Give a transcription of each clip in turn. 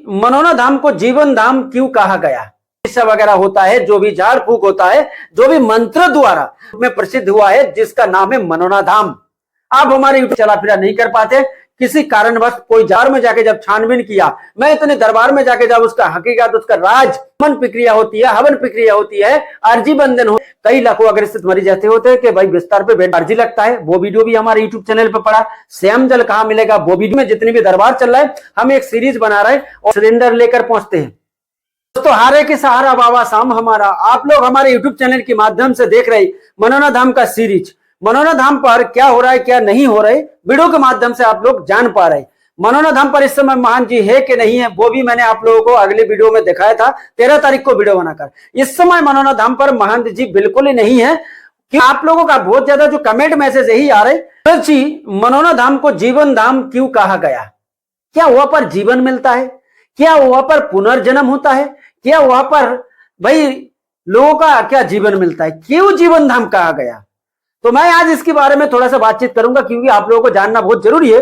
मनोना धाम को जीवन धाम क्यों कहा गया? चिकित्सा वगैरह होता है, जो भी झाड़ फूक होता है, जो भी मंत्र द्वारा में प्रसिद्ध हुआ है, जिसका नाम है मनोना धाम। आप हमारे यूट्यूब चला फिरा नहीं कर पाते, किसी कारणवश कोई जार में जाके जब छानबीन किया, मैं इतने दरबार में जाके जब उसका हकीकत, उसका राज, हवन प्रक्रिया होती है, हवन प्रक्रिया होती है, अर्जी बंधन हो, कई लाखों अगर स्थित मरीज ऐसे होते हैं कि भाई बिस्तर पे बेड अर्जी लगता है। वो वीडियो भी हमारे यूट्यूब चैनल पे पड़ा। श्याम जल कहां मिलेगा, वो वीडियो में जितनी भी दरबार चल रहा है, हम एक सीरीज बना रहे हैं और सिलेंडर लेकर पहुंचते हैं। दोस्तों, हारे के सहारा बाबा शाम हमारा, आप लोग हमारे यूट्यूब चैनल के माध्यम से देख रहे मनोना धाम का सीरीज। मनोना धाम पर क्या हो रहा है, क्या नहीं हो रहा है, वीडियो के माध्यम से आप लोग जान पा रहे हैं। मनोना धाम पर इस समय महान जी है कि नहीं है, वो भी मैंने आप लोगों को अगले वीडियो में दिखाया था, 13 तारीख को वीडियो बनाकर। इस समय मनोना धाम पर महान जी बिल्कुल ही नहीं है। कि आप लोगों का बहुत ज्यादा जो कमेंट मैसेज यही आ रहे जी, मनोना धाम को जीवन धाम क्यों कहा गया? क्या वहां पर जीवन मिलता है? क्या वहां पर पुनर्जन्म होता है? क्या वहां पर भाई लोगों का क्या जीवन मिलता है? क्यों जीवन धाम कहा गया? तो मैं आज इसके बारे में थोड़ा सा बातचीत करूंगा, क्योंकि आप लोगों को जानना बहुत जरूरी है।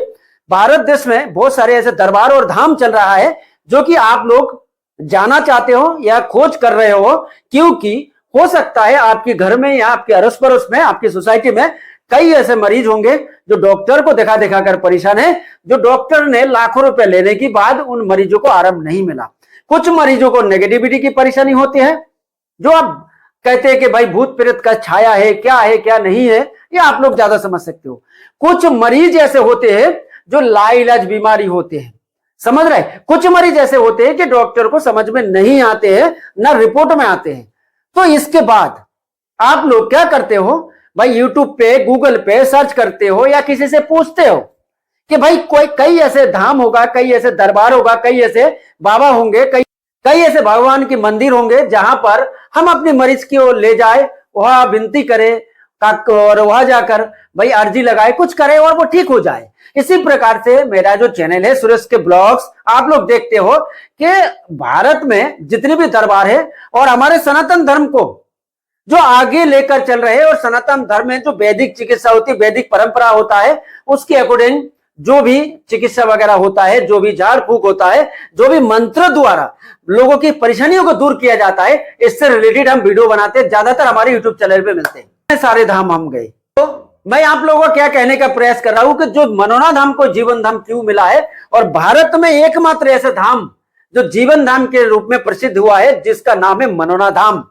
भारत देश में बहुत सारे ऐसे दरबार और धाम चल रहा है जो कि आप लोग जाना चाहते हो या खोज कर रहे हो, क्योंकि हो सकता है आपके घर में या आपके अड़ोस पड़ोस में, आपकी सोसाइटी में कई ऐसे मरीज होंगे जो डॉक्टर को दिखा दिखा कर परेशान है, जो डॉक्टर ने लाखों रुपए लेने के बाद उन मरीजों को आराम नहीं मिला। कुछ मरीजों को नेगेटिविटी की परेशानी होती है, जो आप कहते हैं कि भाई भूत प्रेत का छाया है, क्या नहीं है, ये आप लोग ज्यादा समझ सकते हो। कुछ मरीज ऐसे होते हैं जो लाइलाज बीमारी होते हैं, समझ रहे? कुछ मरीज ऐसे होते हैं कि डॉक्टर को समझ में नहीं आते हैं, ना रिपोर्ट में आते हैं। तो इसके बाद आप लोग क्या करते हो भाई, यूट्यूब पे, गूगल पे सर्च करते हो या किसी से पूछते हो कि भाई कई ऐसे धाम होगा, कई ऐसे दरबार होगा, कई ऐसे बाबा होंगे, कई ऐसे भगवान के मंदिर होंगे जहां पर हम अपने मरीज को ले जाए, वहां विनती करें और वहां जाकर भाई अर्जी लगाए, कुछ करे और वो ठीक हो जाए। इसी प्रकार से मेरा जो चैनल है सुरेश के ब्लॉग्स, आप लोग देखते हो कि भारत में जितने भी दरबार है और हमारे सनातन धर्म को जो आगे लेकर चल रहे हैं, और सनातन धर्म में जो वैदिक चिकित्सा होती है, वैदिक परंपरा होता है, उसके अकॉर्डिंग जो भी चिकित्सा वगैरह होता है, जो भी झाड़ फूक होता है, जो भी मंत्र द्वारा लोगों की परेशानियों को दूर किया जाता है, इससे रिलेटेड हम वीडियो बनाते हैं, ज्यादातर हमारे यूट्यूब चैनल पे मिलते हैं। सारे धाम हम गए, तो मैं आप लोगों को क्या कहने का प्रयास कर रहा हूं कि जो मनोना धाम को जीवन धाम क्यों मिला है, और भारत में एकमात्र ऐसा धाम जो जीवन धाम के रूप में प्रसिद्ध हुआ है, जिसका नाम है मनोना धाम।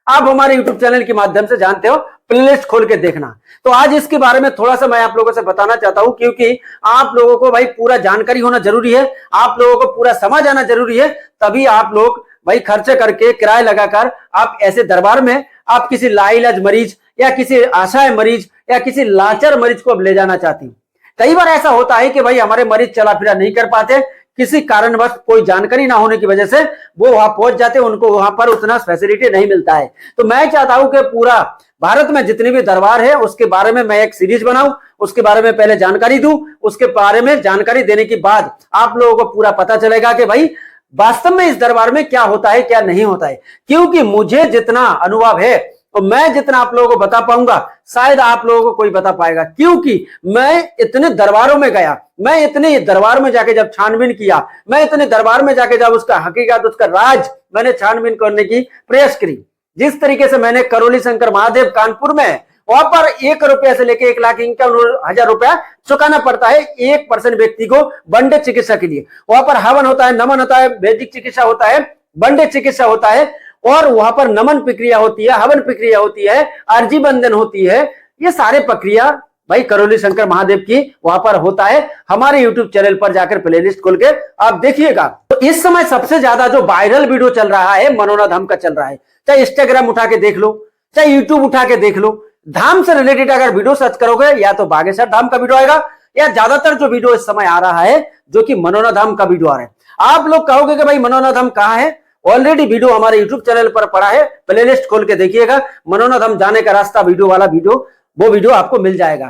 आप हमारे YouTube चैनल के माध्यम से जानते हो, प्लेलिस्ट खोल के देखना। तो आज इसके बारे में थोड़ा सा मैं आप लोगों से बताना चाहता हूं, क्योंकि आप लोगों को भाई पूरा जानकारी होना जरूरी है, आप लोगों को पूरा समझ आना जरूरी है, तभी आप लोग भाई खर्चे करके, किराया लगाकर आप ऐसे दरबार में आप किसी लाइलाज मरीज या किसी असहाय मरीज या किसी लाचार मरीज को अब ले जाना चाहती हूँ। कई बार ऐसा होता है कि भाई हमारे मरीज चला फिरा नहीं कर पाते, किसी कारणवश कोई जानकारी ना होने की वजह से वो वहां पहुंच जाते, उनको वहां पर उतना फैसिलिटी नहीं मिलता है। तो मैं चाहता हूं कि पूरा भारत में जितने भी दरबार है उसके बारे में मैं एक सीरीज बनाऊं, उसके बारे में पहले जानकारी दूं, उसके बारे में जानकारी देने के बाद आप लोगों को पूरा पता चलेगा कि भाई वास्तव में इस दरबार में क्या होता है, क्या नहीं होता है। क्योंकि मुझे जितना अनुभव है तो मैं जितना आप लोगों को बता पाऊंगा, शायद आप लोगों को कोई बता पाएगा, क्योंकि मैं इतने दरबारों में गया, मैं इतने दरबार में जाके जब छानबीन किया, मैं इतने दरबार में जाके जब उसका हकीकत, उसका राज मैंने छानबीन करने की प्रयास करी। जिस तरीके से मैंने करौली शंकर महादेव कानपुर में, वहां पर 1 रुपया से लेके 1,51,000 रुपया चुकाना पड़ता है 1% व्यक्ति को बंडे चिकित्सा के लिए। वहां पर हवन होता है, नमन होता है, वैदिक चिकित्सा होता है, बंडे चिकित्सा होता है, और वहां पर नमन प्रक्रिया होती है, हवन प्रक्रिया होती है, अर्जी बंधन होती है। ये सारे प्रक्रिया भाई करौली शंकर महादेव की वहां पर होता है। हमारे यूट्यूब चैनल पर जाकर प्लेलिस्ट खोल के आप देखिएगा। तो इस समय सबसे ज्यादा जो वायरल वीडियो चल रहा है मनोना धाम का चल रहा है। चाहे इंस्टाग्राम उठा के देख लो, चाहे यूट्यूब उठा के देख लो, धाम से रिलेटेड अगर वीडियो सर्च करोगे या तो बागेश्वर धाम का वीडियो आएगा, या ज्यादातर जो वीडियो इस समय आ रहा है जो कि मनोना धाम का वीडियो आ रहा है। आप लोग कहोगे कि भाई मनोना धाम कहाँ है, ऑलरेडी वीडियो हमारे यूट्यूब चैनल पर पड़ा है, प्लेलिस्ट खोल के देखिएगा, मनोना धाम जाने का रास्ता वीडियो वाला वीडियो, वो वीडियो आपको मिल जाएगा।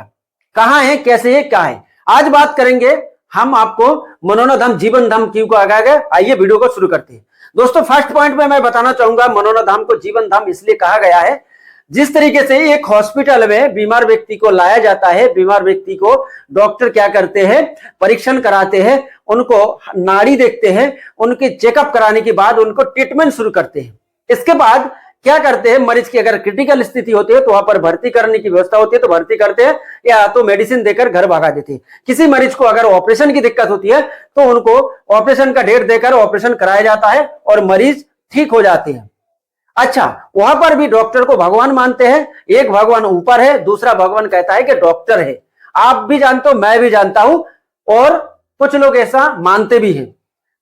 कहां है, कैसे है, क्या है, आज बात करेंगे हम आपको मनोना धाम जीवन धाम क्यों कहा गया। आइए वीडियो को शुरू करते हैं। दोस्तों, फर्स्ट पॉइंट में मैं बताना चाहूंगा मनोना धाम को जीवन धाम इसलिए कहा गया है, जिस तरीके से एक हॉस्पिटल में बीमार व्यक्ति को लाया जाता है, बीमार व्यक्ति को डॉक्टर क्या करते हैं, परीक्षण कराते हैं, उनको नाड़ी देखते हैं, उनकी चेकअप कराने के बाद उनको ट्रीटमेंट शुरू करते हैं। इसके बाद क्या करते हैं, मरीज की अगर क्रिटिकल स्थिति होती है तो वहां पर भर्ती करने की व्यवस्था होती है तो भर्ती करते हैं, या तो मेडिसिन देकर घर भगा देते हैं। किसी मरीज को अगर ऑपरेशन की दिक्कत होती है तो उनको ऑपरेशन का डेट देकर ऑपरेशन कराया जाता है और मरीज ठीक हो जाते हैं। अच्छा, वहां पर भी डॉक्टर को भगवान मानते हैं। एक भगवान ऊपर है, दूसरा भगवान कहता है कि डॉक्टर है। आप भी जानते हो, मैं भी जानता हूं, और कुछ लोग ऐसा मानते भी हैं।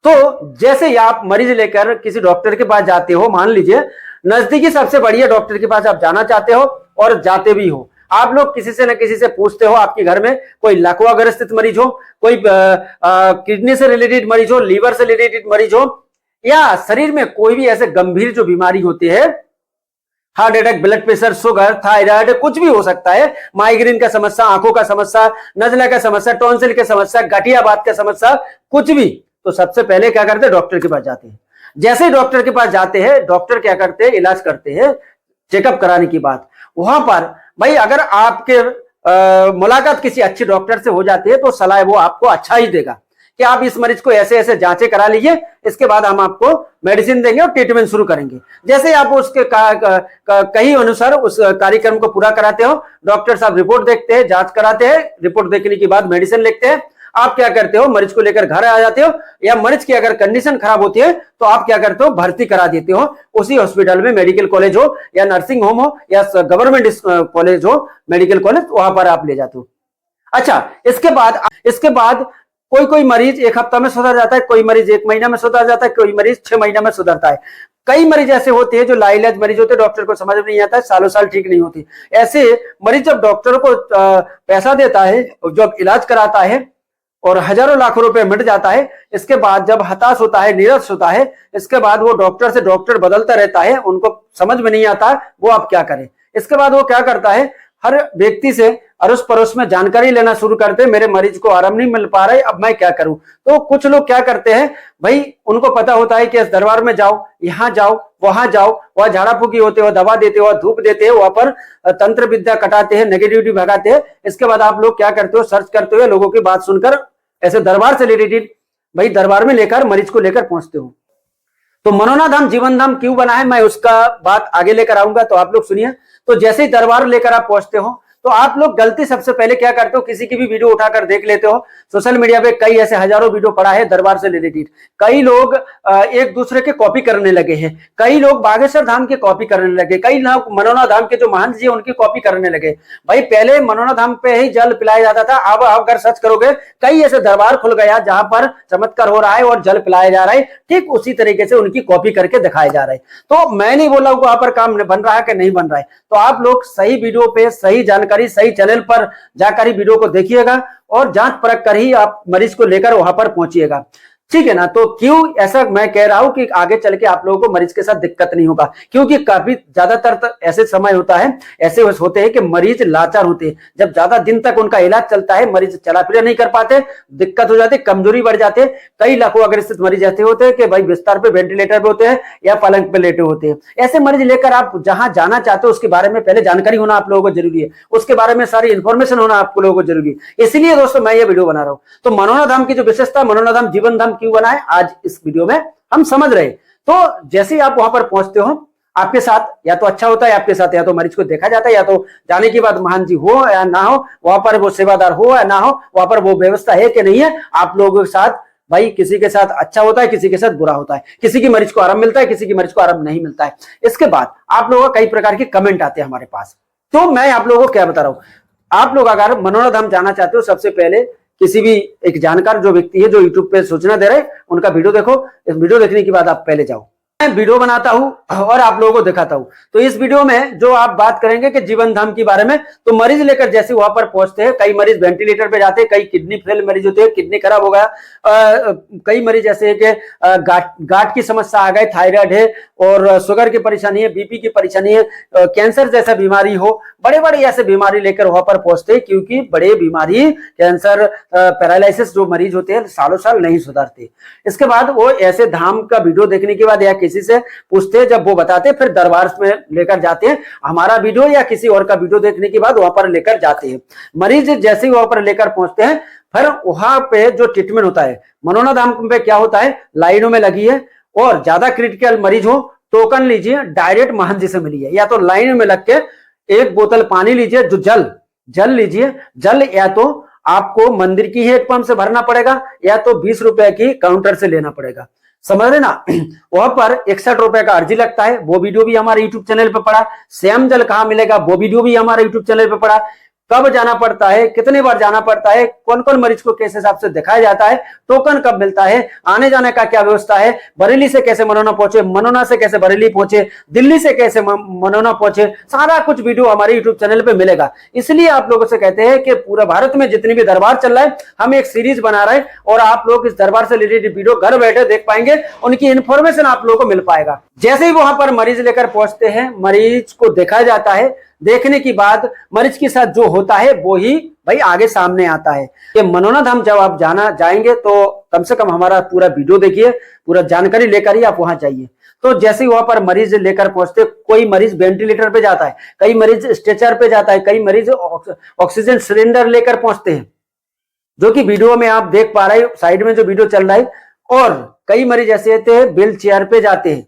तो जैसे ही आप मरीज लेकर किसी डॉक्टर के पास जाते हो, मान लीजिए नजदीकी सबसे बढ़िया डॉक्टर के पास आप जाना चाहते हो और जाते भी हो, आप लोग किसी से न किसी से पूछते हो, आपके घर में कोई लकवाग्रस्त मरीज हो, कोई किडनी से रिलेटेड मरीज हो, लीवर से रिलेटेड मरीज हो, या शरीर में कोई भी ऐसे गंभीर जो बीमारी होती है, heart attack, blood pressure, sugar, thyroid, कुछ भी हो सकता है, माइग्रेन का समस्या, आंखों का समस्या, नजला का समस्या, टॉन्सिल का समस्या, गठियाबात का समस्या, कुछ भी, तो सबसे पहले क्या करते हैं, डॉक्टर के पास जाते हैं। जैसे ही डॉक्टर के पास जाते हैं, डॉक्टर क्या करते हैं, इलाज करते हैं। चेकअप कराने की बात, वहां पर भाई अगर आपके मुलाकात किसी अच्छे डॉक्टर से हो जाती है तो सलाह वो आपको अच्छा ही देगा कि आप इस मरीज को ऐसे ऐसे जांचें करा लीजिए, इसके बाद हम आपको मेडिसिन देंगे और ट्रीटमेंट शुरू करेंगे। जैसे आप उसके कहीं अनुसार उस कार्यक्रम को पूरा कराते हो, डॉक्टर साहब रिपोर्ट देखते हैं, जांच कराते हैं, रिपोर्ट देखने के बाद मेडिसिन लिखते हैं। आप क्या करते हो, मरीज को लेकर घर आ जाते हो, या मरीज की अगर कंडीशन खराब होती है तो आप क्या करते हो, भर्ती करा देते हो उसी हॉस्पिटल में, मेडिकल कॉलेज हो या नर्सिंग होम हो या गवर्नमेंट कॉलेज हो, मेडिकल कॉलेज, वहां पर आप ले जाते हो। अच्छा, इसके बाद कोई मरीज एक हफ्ता में सुधर जाता है, कोई मरीज 1 महीना में सुधर जाता है, कोई मरीज 6 महीना में सुधरता है। कई मरीज ऐसे होते हैं जो लाइलाज मरीज होते हैं, डॉक्टर को समझ में नहीं आता है, सालों साल ठीक नहीं होती। ऐसे मरीज जब डॉक्टर को पैसा देता है, जब इलाज कराता है और हजारों लाखों रुपए मिट जाता है, इसके बाद जब हताश होता है, निराश होता है, इसके बाद वो डॉक्टर से डॉक्टर बदलता रहता है, उनको समझ में नहीं आता वो आप क्या करें। इसके बाद वो क्या करता है, हर व्यक्ति से अड़ोस पड़ोस में जानकारी लेना शुरू करते हैं, मेरे मरीज को आराम नहीं मिल पा रहा है, अब मैं क्या करूं। तो कुछ लोग क्या करते हैं भाई, उनको पता होता है कि इस दरबार में जाओ, यहाँ जाओ, वहां जाओ, वहां झाड़ा फूकी होते हो, दवा देते हो, धूप देते हो, वहां पर तंत्र विद्या कटाते हैं, नेगेटिविटी भगाते हैं। इसके बाद आप लोग क्या करते हो, सर्च करते हो, लोगों की बात सुनकर ऐसे दरबार से रिलेटेड भाई दरबार में लेकर मरीज को लेकर पहुंचते हो। तो मनोना धाम जीवन धाम क्यों बना है, मैं उसका बात आगे लेकर आऊंगा, तो आप लोग सुनिए। तो जैसे ही दरबार लेकर आप पहुंचते हो तो आप लोग गलती सबसे पहले क्या करते हो, किसी की भी वीडियो उठाकर देख लेते हो। सोशल मीडिया पे कई ऐसे हजारों वीडियो पड़ा है दरबार से रिलेटेड। कई लोग एक दूसरे के कॉपी करने लगे हैं, कई लोग बागेश्वर धाम के कॉपी करने लगे, कई लोग मनोना धाम के जो महंत जी उनकी कॉपी करने लगे। भाई पहले मनोना धाम पे ही जल पिलाया जाता था, अब आप अगर सर्च करोगे कई ऐसे दरबार खुल गया जहां पर चमत्कार हो रहा है और जल पिलाया जा रहा है, ठीक उसी तरीके से उनकी कॉपी करके दिखाया जा रहा है। तो मैं नहीं बोला वहां पर काम बन रहा है कि नहीं बन रहा है, तो आप लोग सही वीडियो पे सही जानकारी, सही चैनल पर जाकर ही वीडियो को देखिएगा और जांच परख कर ही आप मरीज को लेकर वहां पर पहुंचिएगा, ठीक है ना। तो क्यों ऐसा मैं कह रहा हूं कि आगे चल के आप लोगों को मरीज के साथ दिक्कत नहीं होगा, क्योंकि काफी ज्यादातर ऐसे समय होता है, ऐसे होते हैं कि मरीज लाचार होते हैं। जब ज्यादा दिन तक उनका इलाज चलता है, मरीज चला फिर नहीं कर पाते, दिक्कत हो जाती है, कमजोरी बढ़ जाते हैं। कई लाखों अग्रसित मरीज ऐसे होते हैं कि भाई बिस्तर पे, वेंटिलेटर पे होते हैं या पलंग पे लेटे होते हैं। ऐसे मरीज लेकर आप जहां जाना चाहते हो उसके बारे में पहले जानकारी होना आप लोगों को जरूरी है, उसके बारे में सारी इंफॉर्मेशन होना आप लोगों को जरूरी है। इसलिए दोस्तों मैं ये वीडियो बना रहा हूं। तो मनोना धाम की जो विशेषता, मनोना धाम जीवन धाम क्यों बना है, आज इस वीडियो में हम समझ रहे। तो जैसे ही आप वहां पर पहुंचते हो, आपके साथ या तो अच्छा होता है, आपके साथ या तो मरीज को देखा जाता है, या तो जाने के बाद महान जी हो या ना हो, वहां पर वो सेवादार हो या ना हो, वहां पर वो व्यवस्था है कि नहीं है। आप लोगों के साथ भाई किसी के साथ अच्छा होता है, किसी के साथ बुरा होता है, किसी की मरीज को आराम मिलता है, किसी की मरीज को आराम नहीं मिलता है। इसके बाद आप लोगों को कई प्रकार के कमेंट आते हैं हमारे पास। तो मैं आप लोगों को क्या बता रहा हूं, आप लोग अगर मनोना धाम जाना चाहते हो, सबसे पहले किसी भी एक जानकार जो व्यक्ति है जो यूट्यूब पे सूचना दे रहे हैं उनका वीडियो देखो। इस वीडियो देखने के बाद आप पहले जाओ, मैं वीडियो बनाता हूं और आप लोगों को दिखाता हूं। तो इस वीडियो में जो आप बात करेंगे कि जीवन धाम के बारे में, तो मरीज लेकर जैसे वहां पर पहुंचते हैं, कई मरीज वेंटिलेटर पे जाते हैं, कई किडनी फेल मरीज होते हैं, किडनी खराब हो गया, कई मरीज ऐसे है कि गांठ की समस्या आ गई, थायराइड है और शुगर की परेशानी है, बीपी की परेशानी है, कैंसर जैसा बीमारी हो, बड़े बड़े ऐसे बीमारी लेकर वहां पर पहुंचते हैं। क्योंकि बड़े बीमारी, कैंसर, पैरालिसिस जो मरीज होते हैं सालों साल नहीं सुधरते। इसके बाद वो ऐसे धाम का वीडियो देखने के बाद या किसी से पूछते हैं, जब वो बताते हैं फिर दरबार में लेकर जाते हैं, हमारा वीडियो या किसी और का वीडियो देखने के बाद वहां पर लेकर जाते हैं। मरीज जैसे ही वहां पर लेकर पहुंचते हैं, फिर वहां पे जो ट्रीटमेंट होता है, मनोना धाम पे क्या होता है, लाइनों में लगी है, और ज्यादा क्रिटिकल मरीज हो टोकन लीजिए, डायरेक्ट महंत जी से मिलिए, या तो लाइन में लग के एक बोतल पानी लीजिए, जो जल लीजिए, जल या तो आपको मंदिर की ही एक पंप से भरना पड़ेगा या तो 20 रुपए की काउंटर से लेना पड़ेगा, समझ रहे ना। वहां पर 61 रुपए का अर्जी लगता है, वो वीडियो भी हमारे यूट्यूब चैनल पे पड़ा। श्याम जल कहाँ मिलेगा, वो वीडियो भी हमारे यूट्यूब चैनल पे पड़ा। कब जाना पड़ता है, कितने बार जाना पड़ता है, कौन कौन मरीज को किस हिसाब से दिखाया जाता है, टोकन कब मिलता है, आने जाने का क्या व्यवस्था है, बरेली से कैसे मनोना पहुंचे, मनोना से कैसे बरेली पहुंचे, दिल्ली से कैसे मनोना पहुंचे, सारा कुछ वीडियो हमारे यूट्यूब चैनल पे मिलेगा। इसलिए आप लोगों से कहते हैं कि पूरे भारत में जितनी भी दरबार चल रहा है, हम एक सीरीज बना रहे हैं और आप लोग इस दरबार से रिलेटेड वीडियो घर बैठे देख पाएंगे, उनकी इंफॉर्मेशन आप लोगों को मिल पाएगा। जैसे ही वहां पर मरीज लेकर पहुंचते हैं, मरीज को देखा जाता है, देखने के बाद मरीज के साथ जो होता है वो ही भाई आगे सामने आता है। ये मनोना धाम जब आप जाएंगे तो कम से कम हमारा पूरा वीडियो देखिए, पूरा जानकारी लेकर ही आप वहां जाइए। तो जैसे ही वहां पर मरीज लेकर पहुंचते, कोई मरीज वेंटिलेटर पे जाता है, कई मरीज स्ट्रेचर पे जाता है, कई मरीज ऑक्सीजन सिलेंडर लेकर पहुंचते हैं, जो कि वीडियो में आप देख पा रहे हैं, साइड में जो वीडियो चल रहा है। और कई मरीज ऐसे होते हैं व्हील चेयर पे जाते हैं,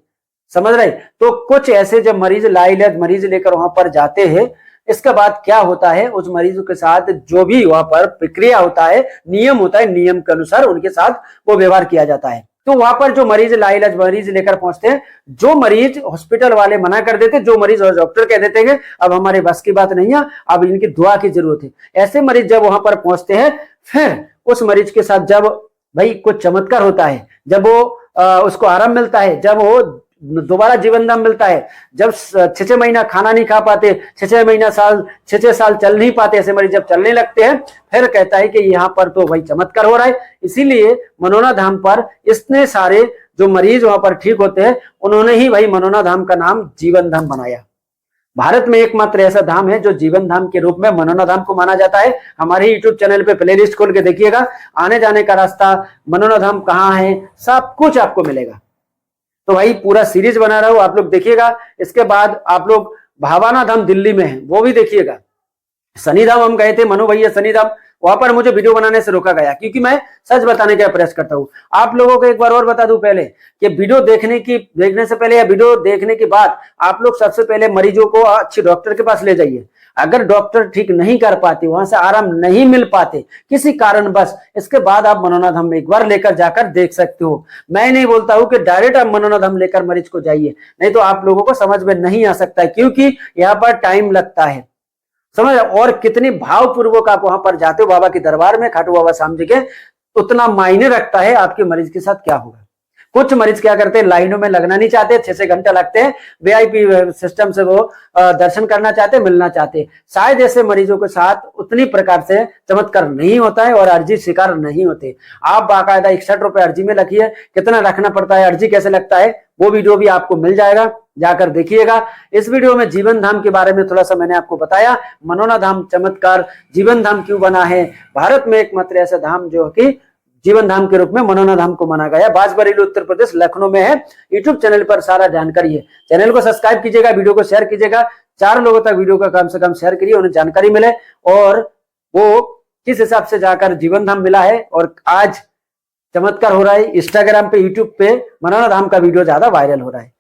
समझ रहे। तो कुछ ऐसे जब मरीज लाइलाज मरीज लेकर वहां पर जाते हैं, इसके बाद क्या होता है, उस मरीजों के साथ जो भी वहां पर प्रक्रिया होता है, नियम होता है, नियम के अनुसार उनके साथ वो व्यवहार किया जाता है। तो वहां पर जो मरीज लाइलाज मरीज लेकर पहुंचते हैं, जो मरीज हॉस्पिटल वाले मना कर देते, जो मरीज डॉक्टर कह देते हैं अब हमारे बस की बात नहीं है, अब इनकी दुआ की जरूरत है, ऐसे मरीज जब वहां पर पहुंचते हैं, फिर उस मरीज के साथ जब भाई कुछ चमत्कार होता है, जब वो उसको आराम मिलता है, जब वो दोबारा जीवन दान मिलता है, जब 6 महीना खाना नहीं खा पाते, 6 महीना साल 6 साल चल नहीं पाते, ऐसे मरीज जब चलने लगते हैं, फिर कहता है कि यहाँ पर तो भाई चमत्कार हो रहा है। इसीलिए मनोना धाम पर इतने सारे जो मरीज वहां पर ठीक होते हैं, उन्होंने ही भाई मनोना धाम का नाम जीवन धाम बनाया। भारत में एकमात्र ऐसा धाम है जो जीवन धाम के रूप में मनोना धाम को माना जाता है। हमारे यूट्यूब चैनल पे प्लेलिस्ट खोल के देखिएगा, आने जाने का रास्ता, मनोना धाम कहाँ है, सब कुछ आपको मिलेगा। तो भाई पूरा सीरीज बना रहा हूं, आप लोग देखिएगा। इसके बाद आप लोग भावाना धाम दिल्ली में है, वो भी देखिएगा। शनिधाम हम गए थे, मनु भैया शनिधाम, वहां पर मुझे वीडियो बनाने से रोका गया, क्योंकि मैं सच बताने का प्रयास करता हूं। आप लोगों को एक बार और बता दूं पहले कि वीडियो देखने से पहले या वीडियो देखने के बाद आप लोग सबसे पहले मरीजों को अच्छे डॉक्टर के पास ले जाइए। अगर डॉक्टर ठीक नहीं कर पाते, वहां से आराम नहीं मिल पाते किसी कारण बस, इसके बाद आप मनोना धाम में एक बार लेकर जाकर देख सकते हो। मैं नहीं बोलता हूं कि डायरेक्ट आप मनोना धाम लेकर मरीज को जाइए, नहीं तो आप लोगों को समझ में नहीं आ सकता है, क्योंकि यहाँ पर टाइम लगता है, समझ। और कितनी भावपूर्वक आप वहां पर जाते हो बाबा के दरबार में, खाटू बाबा श्याम जी के, उतना मायने रखता है आपके मरीज के साथ क्या होगा। कुछ मरीज क्या करते हैं, लाइनों में लगना नहीं चाहते, 6 घंटे लगते हैं, वीआईपी सिस्टम से वो दर्शन करना चाहते, मिलना चाहते। शायद ऐसे मरीजों के साथ उतनी प्रकार से चमत्कार नहीं होता है और अर्जी स्वीकार नहीं होते। आप बाकायदा 61 रुपए अर्जी में रखिए, कितना रखना पड़ता है, अर्जी कैसे लगता है, वो वीडियो भी आपको मिल जाएगा, जाकर देखिएगा। इस वीडियो में जीवन धाम के बारे में थोड़ा सा मैंने आपको बताया, मनोना धाम चमत्कार, जीवन धाम क्यों बना है, भारत में एकमात्र ऐसा धाम जो कि जीवन धाम के रूप में मनोना धाम को माना गया, बाजबरेली उत्तर प्रदेश लखनऊ में है। यूट्यूब चैनल पर सारा जानकारी है। चैनल को सब्सक्राइब कीजिएगा, वीडियो को शेयर कीजिएगा, 4 लोगों तक वीडियो का कम से कम शेयर करिए, उन्हें जानकारी मिले और वो किस हिसाब से जाकर जीवन धाम मिला है और आज चमत्कार हो रहा है। इंस्टाग्राम पे, यूट्यूब पे मनोना धाम का वीडियो ज्यादा वायरल हो रहा है।